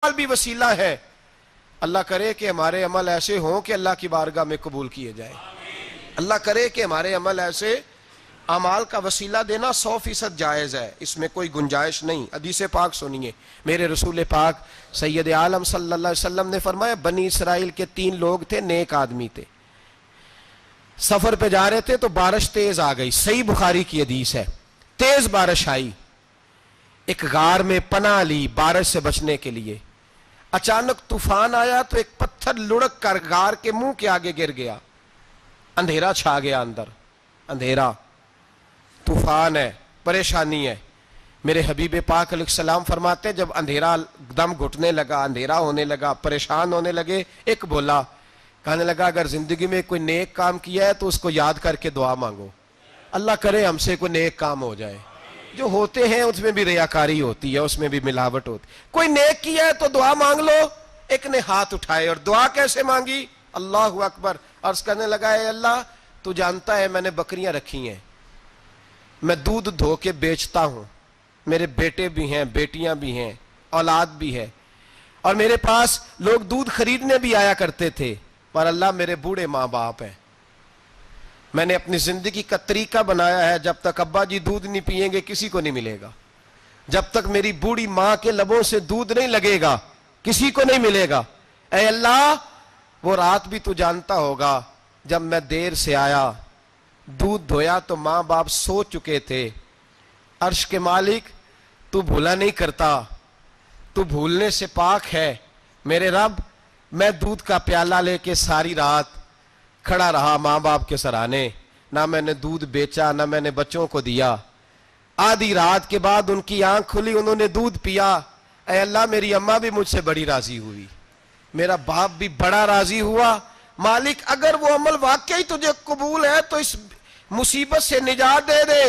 عمل بھی وسیلہ ہے۔ اللہ کرے کہ ہمارے عمل ایسے ہوں کہ اللہ کی بارگاہ میں قبول کیے جائیں۔ اللہ کرے کہ ہمارے عمل ایسے، اعمال کا وسیلہ دینا 100% جائز ہے، اس میں کوئی گنجائش نہیں۔ حدیث پاک سنیے، میرے رسول پاک سید عالم صلی اللہ علیہ وسلم نے فرمایا بنی اسرائیل کے 3 لوگ تھے، نیک آدمی تھے، سفر پہ جا رہے تھے تو بارش تیز آ گئی، صحیح بخاری کی حدیث ہے، تیز بارش آئی، ایک غار میں پناہ لی بارش سے بچنے کے لیے۔ اچانک طوفان آیا تو ایک پتھر لڑک کر غار کے منہ کے آگے گر گیا، اندھیرا چھا گیا، اندر اندھیرا، طوفان ہے، پریشانی ہے۔ میرے حبیب پاک علیہ السلام فرماتے ہیں جب اندھیرا دم گھٹنے لگا، اندھیرا ہونے لگا، پریشان ہونے لگے، ایک بولا، کہنے لگا اگر زندگی میں کوئی نیک کام کیا ہے تو اس کو یاد کر کے دعا مانگو، اللہ کرے ہم سے کوئی نیک کام ہو جائے۔ جو ہوتے ہیں اس میں بھی ریاکاری ہوتی ہے، اس میں بھی ملاوٹ ہوتی ہے، کوئی نیک کیا ہے تو دعا مانگ لو۔ ایک نے ہاتھ اٹھائے اور دعا کیسے مانگی؟ اللہ اکبر، عرض کرنے لگا اے اللہ تو جانتا ہے میں نے بکریاں رکھی ہیں، میں دودھ دھو کے بیچتا ہوں، میرے بیٹے بھی ہیں، بیٹیاں بھی ہیں، اولاد بھی ہے، اور میرے پاس لوگ دودھ خریدنے بھی آیا کرتے تھے، پر اللہ میرے بوڑھے ماں باپ ہیں، میں نے اپنی زندگی کا طریقہ بنایا ہے جب تک ابا جی دودھ نہیں پئیں گے کسی کو نہیں ملے گا، جب تک میری بوڑھی ماں کے لبوں سے دودھ نہیں لگے گا کسی کو نہیں ملے گا۔ اے اللہ وہ رات بھی تو جانتا ہوگا جب میں دیر سے آیا، دودھ دھویا تو ماں باپ سو چکے تھے، عرش کے مالک تو بھولا نہیں کرتا، تو بھولنے سے پاک ہے، میرے رب میں دودھ کا پیالہ لے کے ساری رات کھڑا رہا ماں باپ کے سرانے، نہ میں نے دودھ بیچا نہ میں نے بچوں کو دیا، آدھی رات کے بعد ان کی آنکھ کھلی، انہوں نے دودھ پیا، اے اللہ میری اماں بھی مجھ سے بڑی راضی ہوئی، میرا باپ بھی بڑا راضی ہوا، مالک اگر وہ عمل واقعی تجھے قبول ہے تو اس مصیبت سے نجات دے دے۔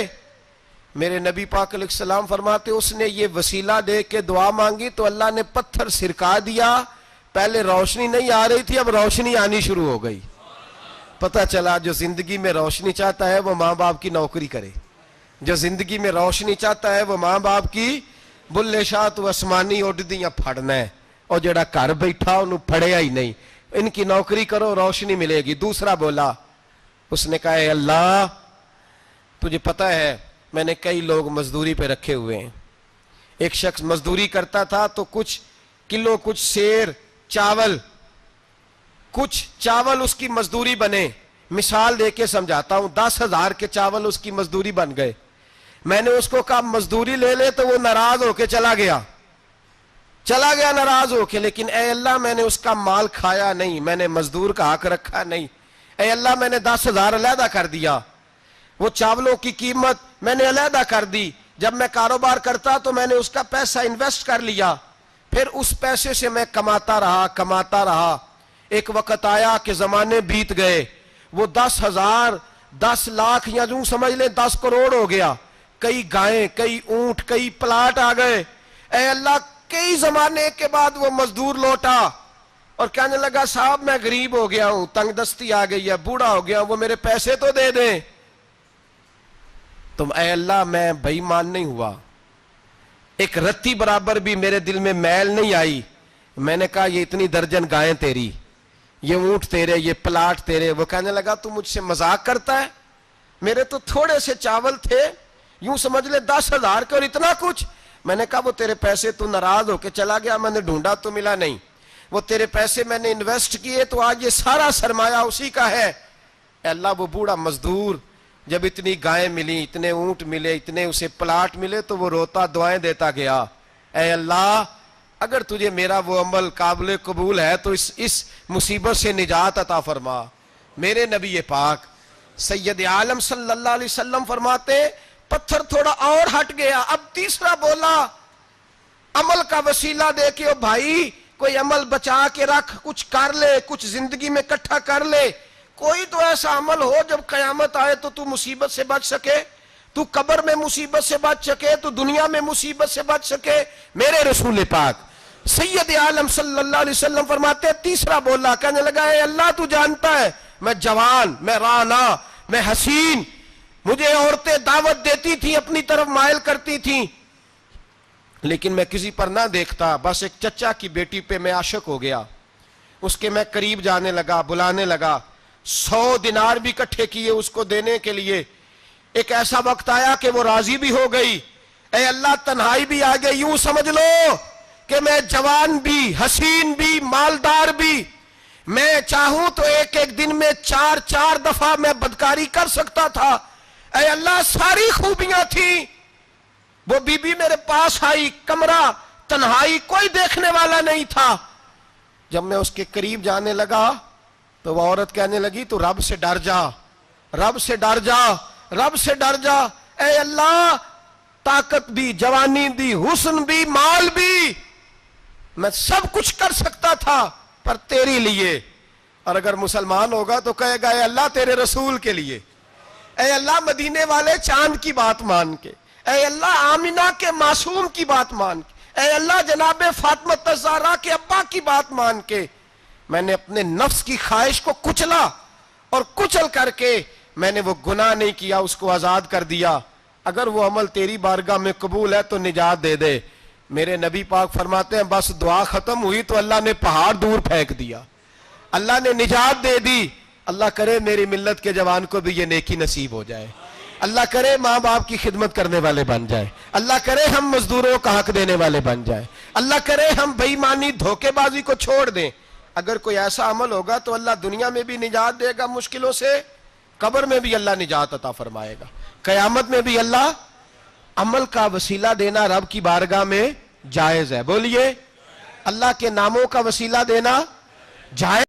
میرے نبی پاک علیہ السلام فرماتے اس نے یہ وسیلہ دے کے دعا مانگی تو اللہ نے پتھر سرکا دیا، پہلے روشنی نہیں آ رہی تھی اب روشنی آنی شروع ہو گئی۔ پتہ چلا جو زندگی میں روشنی چاہتا ہے وہ ماں باپ کی نوکری کرے، جو زندگی میں روشنی چاہتا ہے وہ ماں باپ کی بلے شاہ تو اسمانی اڈدیاں پھڑنا ہے، اور جڑا گھر بیٹھا انہوں پھڑیا ہی نہیں، ان کی نوکری کرو روشنی ملے گی۔ دوسرا بولا، اس نے کہا اے اللہ تجھے پتہ ہے میں نے کئی لوگ مزدوری پہ رکھے ہوئے ہیں، ایک شخص مزدوری کرتا تھا تو کچھ کلو کچھ سیر چاول، کچھ چاول اس کی مزدوری بنے، مثال دے کے سمجھاتا ہوں، 10,000 کے چاول اس کی مزدوری بن گئے، میں نے اس کو کہا مزدوری لے لے تو وہ ناراض ہو کے چلا گیا ناراض ہو کے، لیکن اے اللہ میں نے اس کا مال کھایا نہیں، میں نے مزدور کا حق رکھا نہیں، اے اللہ میں نے 10,000 علیحدہ کر دیا، وہ چاولوں کی قیمت میں نے علیحدہ کر دی، جب میں کاروبار کرتا تو میں نے اس کا پیسہ انویسٹ کر لیا، پھر اس پیسے سے میں کماتا رہا، ایک وقت آیا کہ زمانے بیت گئے، وہ 10,000 10 لاکھ یا جو سمجھ لیں 10 کروڑ ہو گیا، کئی گائیں، کئی اونٹ، کئی پلاٹ آ گئے، اے اللہ کئی زمانے کے بعد وہ مزدور لوٹا اور کہنے لگا صاحب میں غریب ہو گیا ہوں، تنگ دستی آ گئی ہے، بوڑھا ہو گیا ہوں، وہ میرے پیسے تو دے دیں۔ تم اے اللہ میں بے ایمان نہیں ہوا، ایک رتی برابر بھی میرے دل میں میل نہیں آئی، میں نے کہا یہ اتنی درجن گائیں تیری، یہ اونٹ تیرے، یہ پلاٹ تیرے۔ وہ کہنے لگا تو مجھ سے مذاق کرتا ہے، میرے تو تھوڑے سے چاول تھے، یوں سمجھ لے 10,000 کے اور اتنا کچھ۔ میں نے کہا وہ تیرے پیسے تو ناراض ہو کے چلا گیا، میں نے ڈھونڈا تو ملا نہیں، وہ تیرے پیسے میں نے انویسٹ کیے تو آج یہ سارا سرمایہ اسی کا ہے۔ اے اللہ وہ بوڑھا مزدور جب اتنی گائیں ملی، اتنے اونٹ ملے، اتنے اسے پلاٹ ملے تو وہ روتا دعائیں دیتا گیا، اے اللہ اگر تجھے میرا وہ عمل قابل قبول ہے تو اس مصیبت سے نجات عطا فرما۔ میرے نبی پاک سید عالم صلی اللہ علیہ وسلم فرماتے پتھر تھوڑا اور ہٹ گیا، اب تیسرا بولا عمل کا وسیلہ دے کے او بھائی کوئی عمل بچا کے رکھ، کچھ کر لے، کچھ زندگی میں اکٹھا کر لے، کوئی تو ایسا عمل ہو جب قیامت آئے تو مصیبت سے بچ سکے، تو قبر میں مصیبت سے بچ سکے، تو دنیا میں مصیبت سے بچ سکے۔ میرے رسول پاک سید عالم صلی اللہ علیہ وسلم فرماتے تیسرا بولا، کہنے لگا اے اللہ تو جانتا ہے میں جوان، میں رانا، میں حسین، مجھے عورتیں دعوت دیتی تھی، اپنی طرف مائل کرتی تھیں، لیکن میں کسی پر نہ دیکھتا، بس ایک چچا کی بیٹی پہ میں عاشق ہو گیا، اس کے میں قریب جانے لگا، بلانے لگا، 100 دینار بھی اکٹھے کیے اس کو دینے کے لیے۔ ایک ایسا وقت آیا کہ وہ راضی بھی ہو گئی، اے اللہ تنہائی بھی آ گئی، یوں سمجھ لو کہ میں جوان بھی، حسین بھی، مالدار بھی، میں چاہوں تو ایک ایک دن میں 4 دفعہ میں بدکاری کر سکتا تھا۔ اے اللہ ساری خوبیاں تھیں، وہ بی بی میرے پاس آئی، کمرہ، تنہائی، کوئی دیکھنے والا نہیں تھا۔ جب میں اس کے قریب جانے لگا تو وہ عورت کہنے لگی تو رب سے ڈر جا، رب سے ڈر جا، رب سے ڈر جا۔ اے اللہ طاقت بھی، جوانی بھی، حسن بھی، مال بھی، میں سب کچھ کر سکتا تھا پر تیری لیے۔ اور اگر مسلمان ہوگا تو کہے گا اے اللہ تیرے رسول کے لیے، اے اللہ مدینے والے چاند کی بات مان کے، اے اللہ آمنہ کے معصوم کی بات مان کے، اے اللہ جناب فاطمہ الزہرا کے ابا کی بات مان کے، میں نے اپنے نفس کی خواہش کو کچلا اور کچل کر کے میں نے وہ گناہ نہیں کیا، اس کو آزاد کر دیا۔ اگر وہ عمل تیری بارگاہ میں قبول ہے تو نجات دے دے۔ میرے نبی پاک فرماتے ہیں بس دعا ختم ہوئی تو اللہ نے پہاڑ دور پھینک دیا، اللہ نے نجات دے دی۔ اللہ کرے میری ملت کے جوان کو بھی یہ نیکی نصیب ہو جائے، اللہ کرے ماں باپ کی خدمت کرنے والے بن جائے، اللہ کرے ہم مزدوروں کا حق دینے والے بن جائے، اللہ کرے ہم بے ایمانی دھوکے بازی کو چھوڑ دیں۔ اگر کوئی ایسا عمل ہوگا تو اللہ دنیا میں بھی نجات دے گا مشکلوں سے، قبر میں بھی اللہ نجات عطا فرمائے گا، قیامت میں بھی اللہ۔ عمل کا وسیلہ دینا رب کی بارگاہ میں جائز ہے، بولیے اللہ کے ناموں کا وسیلہ دینا جائز